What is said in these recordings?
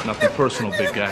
Nothing personal, big guy.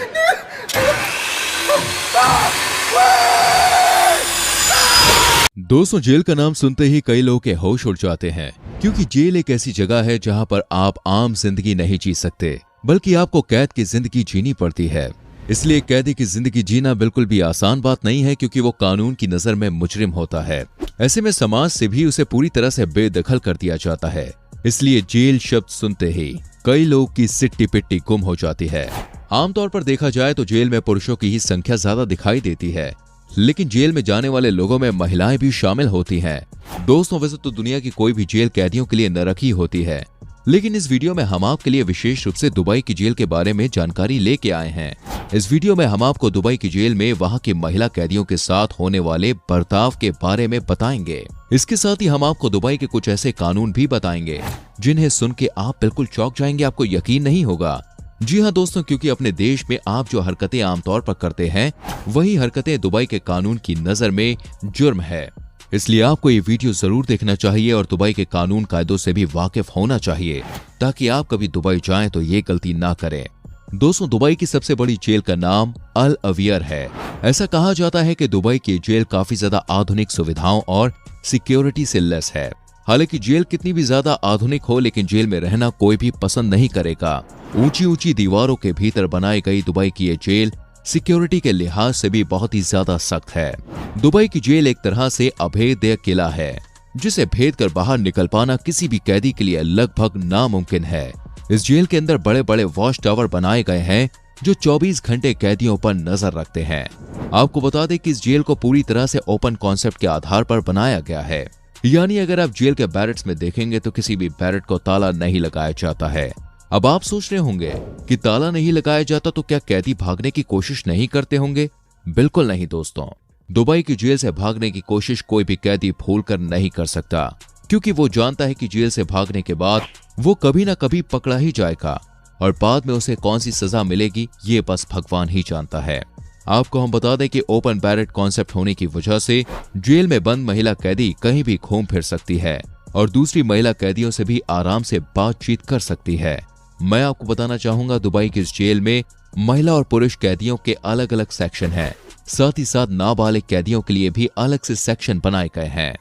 दोस्तों, jail का नाम सुनते ही कई लोगों के होश उड़ जाते हैं, क्योंकि जेल एक ऐसी जगह है जहां पर आप आम जिंदगी नहीं जी सकते, बल्कि आपको कैद की जिंदगी जीनी पड़ती है। इसलिए कैदी की जिंदगी जीना बिल्कुल भी आसान बात नहीं है, क्योंकि वो कानून की नजर में मुजरिम होता है। ऐसे में समाज से भी उसे पूरी तरह से बेदखल कर दिया जाता है। इसलिए जेल शब्द सुनते ही कई लोगों की सिट्टी पिट्टी गुम हो जाती है। आमतौर पर देखा जाए तो जेल में पुरुषों की ही संख्या ज्यादा दिखाई देती है, लेकिन जेल में जाने वाले लोगों में महिलाएं भी शामिल होती हैं। दोस्तों, वैसे तो दुनिया की कोई भी जेल कैदियों के लिए नरक ही होती है, लेकिन इस वीडियो में हम आपके लिए विशेष रूप से दुबई की जेल के बारे में जानकारी लेके आए हैं। इस वीडियो में हम आपको दुबई की जेल में वहां की महिला कैदियों के साथ होने वाले बर्ताव के बारे में बताएंगे। इसके साथ ही हम आपको दुबई के कुछ ऐसे कानून भी बताएंगे जिन्हें सुन के आप बिल्कुल चौंक जाएंगे, आपको यकीन नहीं होगा। जी हाँ दोस्तों, क्योंकि अपने देश में आप जो हरकतें आमतौर पर करते हैं, वही हरकतें दुबई के कानून की नजर में जुर्म है। इसलिए आपको ये वीडियो जरूर देखना चाहिए और दुबई के कानून कायदों से भी वाकिफ होना चाहिए, ताकि आप कभी दुबई जाएं तो ये गलती ना करें। दोस्तों, दुबई की सबसे बड़ी जेल का नाम अल अवियर है। ऐसा कहा जाता है कि दुबई की जेल काफी ज्यादा आधुनिक सुविधाओं और सिक्योरिटी से लैस है। हालांकि जेल कितनी भी ज्यादा आधुनिक हो, लेकिन जेल में रहना कोई भी पसंद नहीं करेगा। ऊंची ऊंची दीवारों के भीतर बनाई गई दुबई की ये जेल सिक्योरिटी के लिहाज से भी बहुत ही ज्यादा सख्त है। दुबई की जेल एक तरह से अभेद्य किला है, जिसे भेद कर बाहर निकल पाना किसी भी कैदी के लिए लगभग नामुमकिन है। इस जेल के अंदर बड़े बड़े वॉच टावर बनाए गए हैं, जो 24 घंटे कैदियों पर नजर रखते हैं। आपको बता दें कि इस जेल को पूरी तरह से ओपन कॉन्सेप्ट के आधार पर बनाया गया है, यानी अगर आप जेल के बैरक्स में देखेंगे तो किसी भी बैरक को ताला नहीं लगाया जाता है। अब आप सोच रहे होंगे कि ताला नहीं लगाया जाता तो क्या कैदी भागने की कोशिश नहीं करते होंगे? बिल्कुल नहीं दोस्तों, दुबई की जेल से भागने की कोशिश कोई भी कैदी भूलकर नहीं कर सकता, क्योंकि वो जानता है कि जेल से भागने के बाद वो कभी ना कभी पकड़ा ही जाएगा, और बाद में उसे कौन सी सजा मिलेगी ये बस भगवान ही जानता है। आपको हम बता दें कि ओपन बैरक कॉन्सेप्ट होने की वजह से जेल में बंद महिला कैदी कहीं भी घूम फिर सकती है और दूसरी महिला कैदियों से भी आराम से बातचीत कर सकती है। मैं आपको बताना चाहूंगा, दुबई की इस जेल में महिला और पुरुष कैदियों के अलग अलग सेक्शन हैं। साथ ही साथ नाबालिग कैदियों के लिए भी अलग से सेक्शन बनाए गए हैं।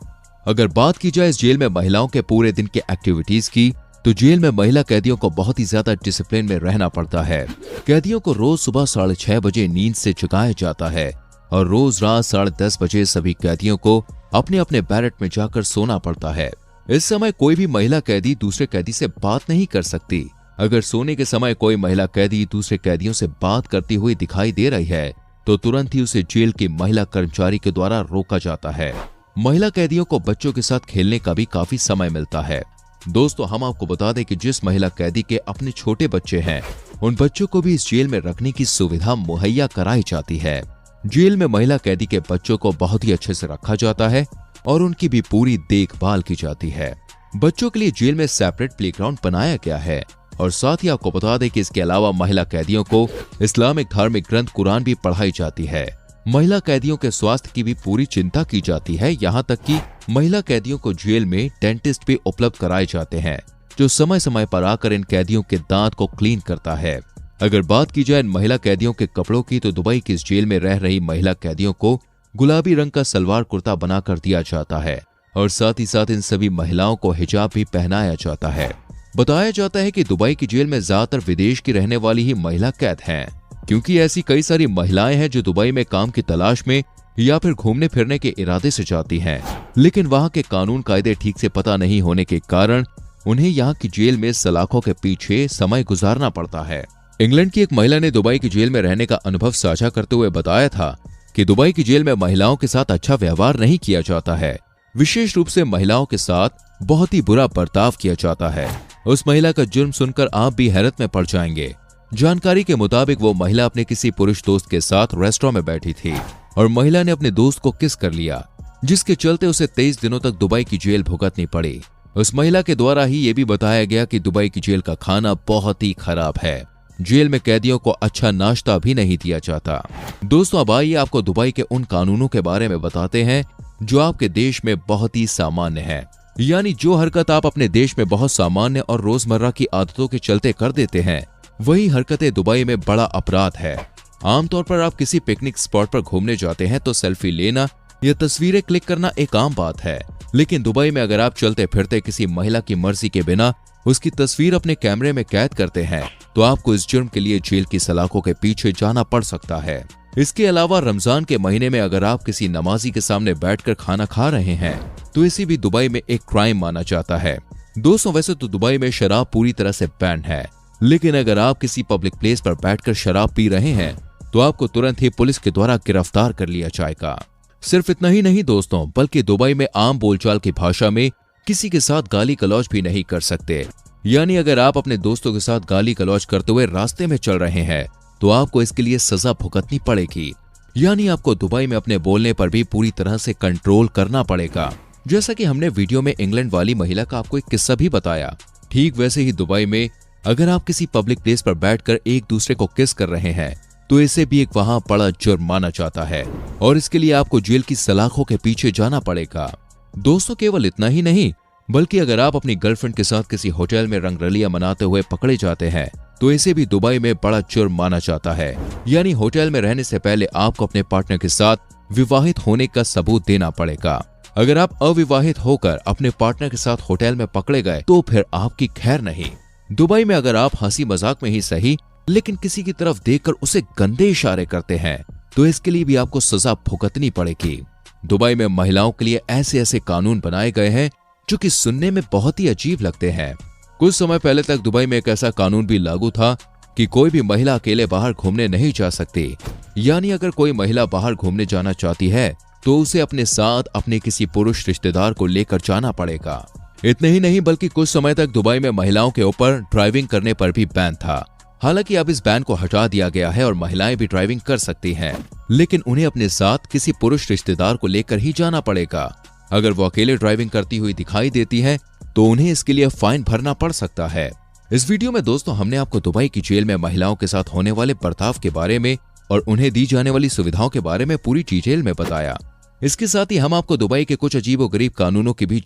अगर बात की जाए इस जेल में महिलाओं के पूरे दिन के एक्टिविटीज की, तो जेल में महिला कैदियों को बहुत ही ज्यादा डिसिप्लिन में रहना पड़ता है। कैदियों को रोज सुबह 6:30 बजे नींद से जगाया जाता है और रोज रात 10:30 बजे सभी कैदियों को अपने अपने बैरक में जाकर सोना पड़ता है। इस समय कोई भी महिला कैदी दूसरे कैदी से बात नहीं कर सकती। अगर सोने के समय कोई महिला कैदी दूसरे कैदियों से बात करती हुई दिखाई दे रही है, तो तुरंत ही उसे जेल के महिला कर्मचारी के द्वारा रोका जाता है। महिला कैदियों को बच्चों के साथ खेलने का भी काफी समय मिलता है। दोस्तों, हम आपको बता दें कि जिस महिला कैदी के अपने छोटे बच्चे हैं, उन बच्चों को भी इस जेल में रखने की सुविधा मुहैया कराई जाती है। जेल में महिला कैदी के बच्चों को बहुत ही अच्छे से रखा जाता है और उनकी भी पूरी देखभाल की जाती है। बच्चों के लिए जेल में सेपरेट प्लेग्राउंड बनाया गया है और साथ ही आपको बता दें कि इसके अलावा महिला कैदियों को इस्लामिक धार्मिक ग्रंथ कुरान भी पढ़ाई जाती है। महिला कैदियों के स्वास्थ्य की भी पूरी चिंता की जाती है। यहाँ तक कि महिला कैदियों को जेल में डेंटिस्ट भी उपलब्ध कराए जाते हैं, जो समय समय पर आकर इन कैदियों के दांत को क्लीन करता है। अगर बात की जाए महिला कैदियों के कपड़ों की, तो दुबई की इस जेल में रह रही महिला कैदियों को गुलाबी रंग का सलवार कुर्ता बनाकर दिया जाता है और साथ ही साथ इन सभी महिलाओं को हिजाब भी पहनाया जाता है। बताया जाता है कि दुबई की जेल में ज्यादातर विदेश की रहने वाली ही महिला कैद हैं, क्योंकि ऐसी कई सारी महिलाएं हैं जो दुबई में काम की तलाश में या फिर घूमने फिरने के इरादे से जाती हैं, लेकिन वहां के कानून कायदे ठीक से पता नहीं होने के कारण उन्हें यहाँ की जेल में सलाखों के पीछे समय गुजारना पड़ता है। इंग्लैंड की एक महिला ने दुबई की जेल में रहने का अनुभव साझा करते हुए बताया था कि दुबई की जेल में महिलाओं के साथ अच्छा व्यवहार नहीं किया जाता है। विशेष रूप से महिलाओं के साथ बहुत ही बुरा बर्ताव किया जाता है। उस महिला का जुर्म सुनकर आप भी हैरत में पड़ जाएंगे। जानकारी के मुताबिक वो महिला अपने किसी पुरुष दोस्त के साथ रेस्टोरेंट में बैठी थी और महिला ने अपने दोस्त को किस कर लिया, जिसके चलते उसे 23 दिनों तक दुबई की जेल भुगतनी पड़ी। उस महिला के द्वारा ही ये भी बताया गया कि दुबई की जेल का खाना बहुत ही खराब है। जेल में कैदियों को अच्छा नाश्ता भी नहीं दिया जाता। दोस्तों, अब आइए आपको दुबई के उन कानूनों के बारे में बताते हैं जो आपके देश में बहुत ही सामान्य है। यानी जो हरकत आप अपने देश में बहुत सामान्य और रोजमर्रा की आदतों के चलते कर देते हैं, वही हरकतें दुबई में बड़ा अपराध है। आमतौर पर आप किसी पिकनिक स्पॉट पर घूमने जाते हैं तो सेल्फी लेना या तस्वीरें क्लिक करना एक आम बात है, लेकिन दुबई में अगर आप चलते फिरते किसी महिला की मर्जी के बिना उसकी तस्वीर अपने कैमरे में कैद करते हैं तो आपको इस जुर्म के लिए जेल की सलाखों के पीछे जाना पड़ सकता है। इसके अलावा रमजान के महीने में अगर आप किसी नमाजी के सामने बैठकर खाना खा रहे हैं तो इसी भी दुबई में एक क्राइम माना जाता है। दोस्तों, वैसे तो दुबई में शराब पूरी तरह से बैन है, लेकिन अगर आप किसी पब्लिक प्लेस पर बैठकर शराब पी रहे हैं तो आपको तुरंत ही पुलिस के द्वारा गिरफ्तार कर लिया जाएगा। सिर्फ इतना ही नहीं दोस्तों, बल्कि दुबई में आम बोलचाल की भाषा में किसी के साथ गाली गलौज भी नहीं कर सकते। यानी अगर आप अपने दोस्तों के साथ गाली गलौज करते हुए रास्ते में चल रहे हैं तो आपको इसके लिए सजा भुगतनी पड़ेगी। यानी आपको दुबई में अपने बोलने पर भी पूरी तरह से कंट्रोल करना पड़ेगा। जैसा कि हमने वीडियो में इंग्लैंड वाली महिला का आपको एक किस्सा भी बताया, ठीक वैसे ही दुबई में अगर आप किसी पब्लिक प्लेस पर बैठकर एक दूसरे को किस कर रहे हैं तो इसे भी एक वहां बड़ा जुर्म माना जाता है और इसके लिए आपको जेल की सलाखों के पीछे जाना पड़ेगा। दोस्तों, केवल इतना ही नहीं, बल्कि अगर आप अपनी गर्लफ्रेंड के साथ किसी होटल में रंगरलियां मनाते हुए पकड़े जाते हैं तो इसे भी दुबई में बड़ा जुर्म माना जाता है। यानी होटल में रहने से पहले आपको अपने पार्टनर के साथ विवाहित होने का सबूत देना पड़ेगा। अगर आप अविवाहित होकर अपने पार्टनर के साथ होटल में पकड़े गए तो फिर आपकी खैर नहीं। दुबई में अगर आप हंसी मजाक में ही सही लेकिन किसी की तरफ देखकर उसे गंदे इशारे करते हैं तो इसके लिए भी आपको सजा भुगतनी पड़ेगी। दुबई में महिलाओं के लिए ऐसे ऐसे कानून बनाए गए हैं जो कि सुनने में बहुत ही अजीब लगते हैं। कुछ समय पहले तक दुबई में एक ऐसा कानून भी लागू था कि कोई भी महिला अकेले बाहर घूमने नहीं जा सकती। यानी अगर कोई महिला बाहर घूमने जाना चाहती है तो उसे अपने साथ अपने किसी पुरुष रिश्तेदार को लेकर जाना पड़ेगा। इतने ही नहीं, बल्कि कुछ समय तक दुबई में महिलाओं के ऊपर ड्राइविंग करने पर भी बैन था। हालांकि अब इस बैन को हटा दिया गया है और महिलाएं भी ड्राइविंग कर सकती हैं, लेकिन उन्हें अपने साथ किसी पुरुष रिश्तेदार को लेकर ही जाना पड़ेगा। अगर वो अकेले ड्राइविंग करती हुई दिखाई देती है तो उन्हें इसके लिए फाइन भरना पड़ सकता है। इस वीडियो में दोस्तों हमने आपको दुबई की जेल में महिलाओं के साथ होने वाले बर्ताव के बारे में और उन्हें दी जाने वाली सुविधाओं के बारे में पूरी डिटेल में बताया। इसके साथ ही हम आपको दुबई के कुछ अजीबोगरीब कानूनों की भी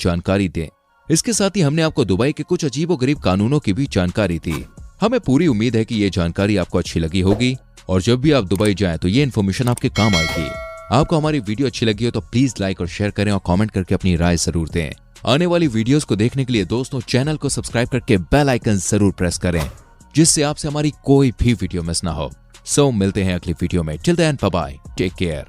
जानकारी दी। हमें पूरी उम्मीद है कि ये जानकारी आपको अच्छी लगी होगी और जब भी आप दुबई जाएं तो ये इन्फॉर्मेशन आपके काम आएगी। आपको हमारी वीडियो अच्छी लगी हो तो प्लीज लाइक और शेयर करें और कमेंट करके अपनी राय जरूर दें। आने वाली वीडियोस को देखने के लिए दोस्तों चैनल को सब्सक्राइब करके बेल आइकन जरूर प्रेस करें, जिससे आपसे हमारी कोई भी वीडियो मिस ना हो। सो मिलते हैं अगली वीडियो में। Till then bye bye, take care.